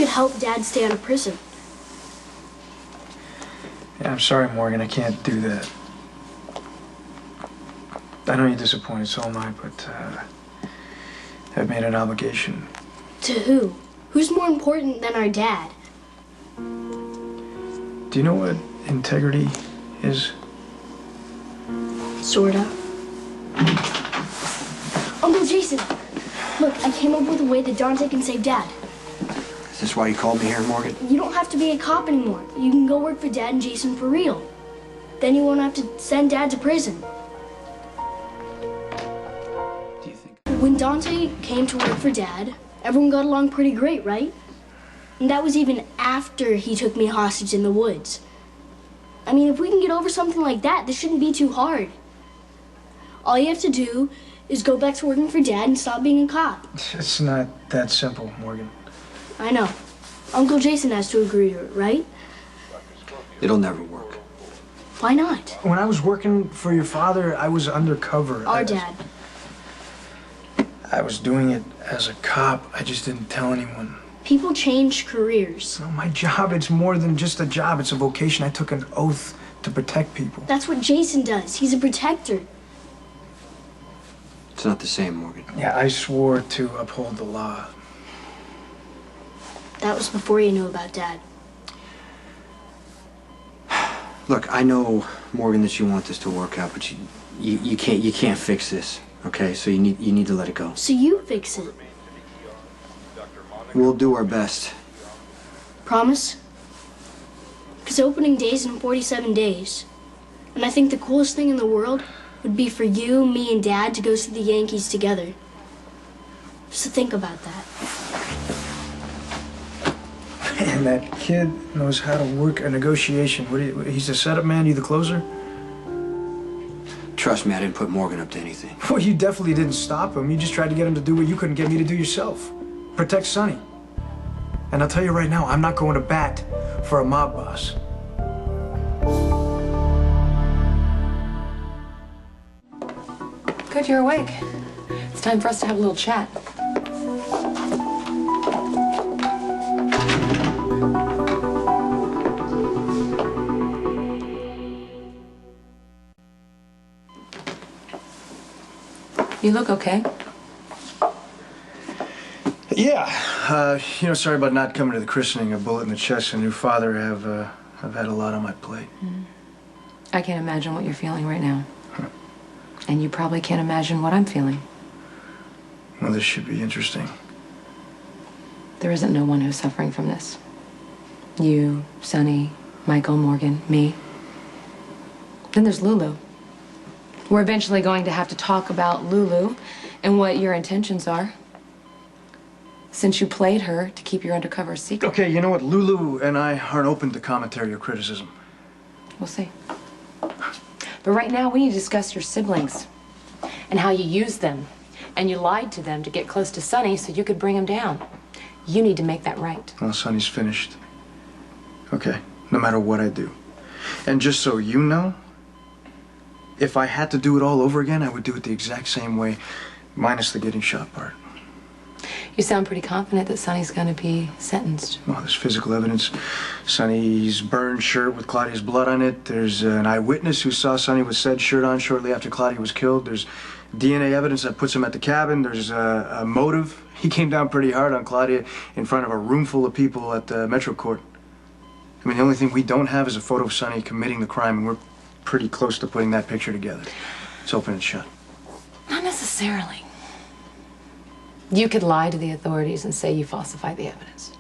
help Dad stay out of prison. Yeah, I'm sorry, Morgan. I can't do that. I know you're disappointed, so am I, but I've made an obligation. To who? Who's more important than our dad? Do you know what integrity is? Sorta. Uncle Jason, look, I came up with a way that Dante can save Dad. Is this why you called me here, Morgan? You don't have to be a cop anymore. You can go work for Dad and Jason for real. Then you won't have to send Dad to prison. Do you think... When Dante came to work for Dad, everyone got along pretty great, right? And that was even after he took me hostage in the woods. I mean, if we can get over something like that, this shouldn't be too hard. All you have to do is go back to working for Dad and stop being a cop. It's not that simple, Morgan. I know. Uncle Jason has to agree to it, right? It'll never work. Why not? When I was working for your father, I was undercover. Our dad. I was doing it as a cop. I just didn't tell anyone. People change careers. No, my job, it's more than just a job. It's a vocation. I took an oath to protect people. That's what Jason does. He's a protector. It's not the same, Morgan. Yeah, I swore to uphold the law. That was before you knew about Dad. Look, I know, Morgan, that you want this to work out, but you can't fix this. Okay, so you need to let it go. So you fix it. We'll do our best. Promise? Because opening day's in 47 days. And I think the coolest thing in the world would be for you, me, and Dad to go see the Yankees together. So think about that. Man, that kid knows how to work a negotiation. He's a setup man, you the closer? Trust me, I didn't put Morgan up to anything. Well, you definitely didn't stop him. You just tried to get him to do what you couldn't get me to do yourself. Protect Sonny. And I'll tell you right now, I'm not going to bat for a mob boss. Good, you're awake. It's time for us to have a little chat. You look okay. Yeah, sorry about not coming to the christening. A bullet in the chest and a new father I've had a lot on my plate. I can't imagine what you're feeling right now. And you probably can't imagine what I'm feeling. Well, this should be interesting. There isn't no one who's suffering from this. You, Sonny, Michael, Morgan, me. Then there's Lulu. We're eventually going to have to talk about Lulu and what your intentions are. Since you played her to keep your undercover secret. Okay, you know what? Lulu and I aren't open to commentary or criticism. We'll see. But right now, we need to discuss your siblings and how you used them. And you lied to them to get close to Sonny so you could bring him down. You need to make that right. Well, Sonny's finished. Okay, no matter what I do. And just so you know, if I had to do it all over again, I would do it the exact same way, minus the getting shot part. You sound pretty confident that Sonny's going to be sentenced. Well, there's physical evidence. Sonny's burned shirt with Claudia's blood on it. There's an eyewitness who saw Sonny with said shirt on shortly after Claudia was killed. There's DNA evidence that puts him at the cabin. There's a motive. He came down pretty hard on Claudia in front of a room full of people at the Metro Court. I mean, the only thing we don't have is a photo of Sonny committing the crime, and we're pretty close to putting that picture together. It's open and shut. Not necessarily. You could lie to the authorities and say you falsified the evidence.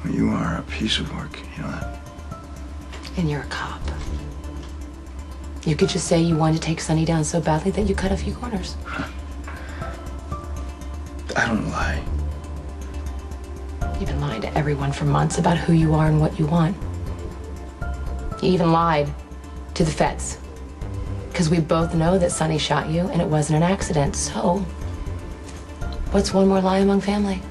Well, you are a piece of work, you know that? And you're a cop. You could just say you wanted to take Sonny down so badly that you cut a few corners. I don't lie. You've been lying to everyone for months about who you are and what you want. You even lied to the feds. Because we both know that Sonny shot you and it wasn't an accident, so what's one more lie among family?